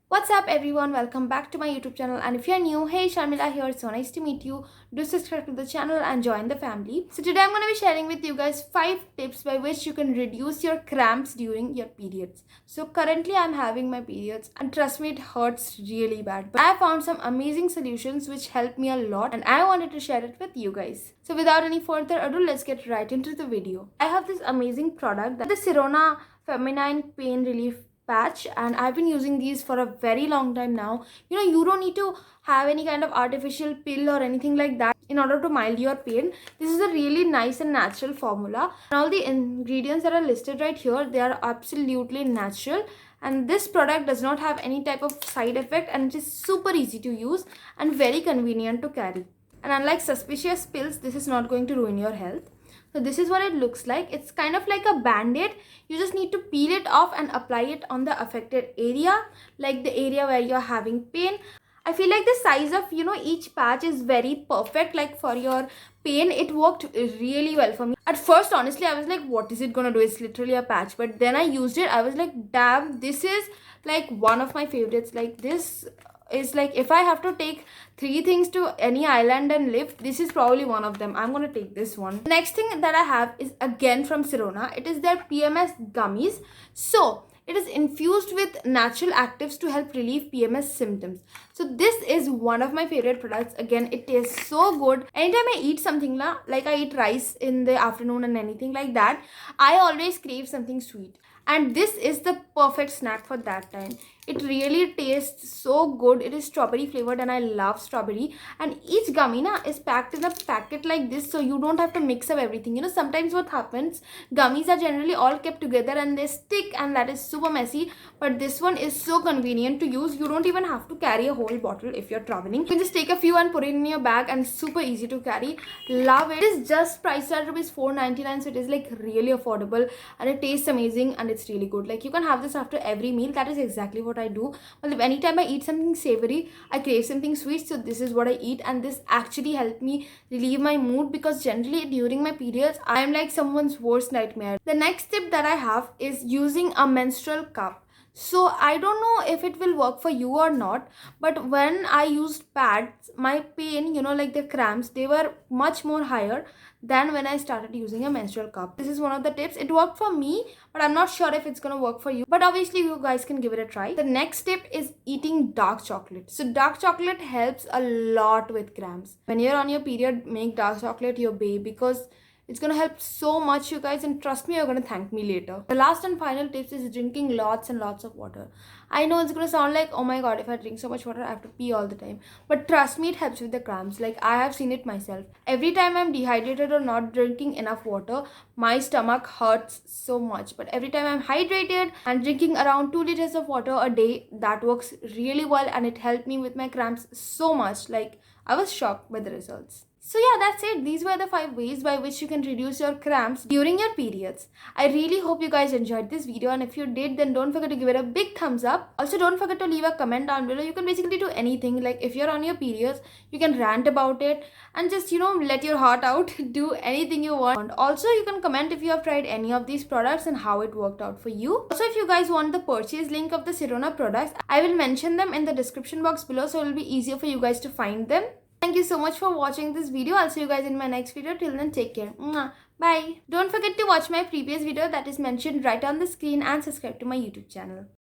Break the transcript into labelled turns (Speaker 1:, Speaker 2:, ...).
Speaker 1: What's up everyone, welcome back to my YouTube channel, and if you're new, hey, Sharmila here, so nice to meet you. Do subscribe to the channel and join the family. So today I'm going to be sharing with you guys 5 tips by which you can reduce your cramps during your periods. So currently I'm having my periods and trust me, it hurts really bad. But I found some amazing solutions which helped me a lot and I wanted to share it with you guys. So without any further ado, let's get right into the video. I have this amazing product, the Sirona Feminine Pain Relief patch, and I've been using these for a very long time now. You don't need to have any kind of artificial pill or anything like that in order to mild your pain. This is a really nice and natural formula, and all the ingredients that are listed right here, they are absolutely natural, and this product does not have any type of side effect, and it is super easy to use and very convenient to carry. And unlike suspicious pills, this is not going to ruin your health. So this is what it looks like. It's kind of like a band-aid. You just need to peel it off and apply it on the affected area, like the area where you're having pain. I feel like the size of each patch is very perfect, like for your pain. It worked really well for me. At first, honestly, I was like, what is it gonna do? It's literally a patch. But then I used it. I was like, damn, this is like one of my favorites. Like, this is like, if I have to take 3 things to any island and live, this is probably one of them. I'm gonna take this one. Next thing that I have is again from Sirona. It is their PMS Gummies. So it is infused with natural actives to help relieve PMS symptoms. So this is one of my favorite products. Again, it tastes so good. Anytime I eat something like I eat rice in the afternoon and anything like that, I always crave something sweet. And this is the perfect snack for that time. It really tastes so good. It is strawberry flavored and I love strawberry. And each gummy is packed in a packet like this, so you don't have to mix up everything. Sometimes what happens, gummies are generally all kept together and they stick, and that is super messy. But this one is so convenient to use. You don't even have to carry a whole bottle if you're traveling. You can just take a few and put it in your bag, and super easy to carry. Love it. It is just priced at rupees 4.99, so it is like really affordable and it tastes amazing and it's really good. Like, you can have this after every meal. That is exactly what I do. Well, anytime I eat something savory, I crave something sweet, so this is what I eat, and this actually helped me relieve my mood, because generally during my periods I am like someone's worst nightmare. The next tip that I have is using a menstrual cup. So I don't know if it will work for you or not, but when I used pads, my pain, like the cramps, they were much more higher than when I started using a menstrual cup. This is one of the tips. It worked for me, but I'm not sure if it's gonna work for you. But obviously you guys can give it a try. The next tip is eating dark chocolate. So dark chocolate helps a lot with cramps. When you're on your period, make dark chocolate your babe, because it's gonna help so much, you guys, and trust me, you're gonna thank me later. The last and final tips is drinking lots and lots of water. I know it's gonna sound like, oh my god, if I drink so much water, I have to pee all the time. But trust me, it helps with the cramps. Like, I have seen it myself. Every time I'm dehydrated or not drinking enough water, my stomach hurts so much. But every time I'm hydrated and drinking around 2 liters of water a day, that works really well, and it helped me with my cramps so much. Like, I was shocked by the results. So yeah, that's it. These were the 5 ways by which you can reduce your cramps during your periods. I really hope you guys enjoyed this video, and if you did, then don't forget to give it a big thumbs up. Also, don't forget to leave a comment down below. You can basically do anything. Like, if you're on your periods, you can rant about it and just, let your heart out. Do anything you want. Also, you can comment if you have tried any of these products and how it worked out for you. Also, if you guys want the purchase link of the Sirona products, I will mention them in the description box below, so it will be easier for you guys to find them. Thank you so much for watching this video. I'll see you guys in my next video. Till then, take care. Mwah. Bye. Don't forget to watch my previous video that is mentioned right on the screen, and subscribe to my YouTube channel.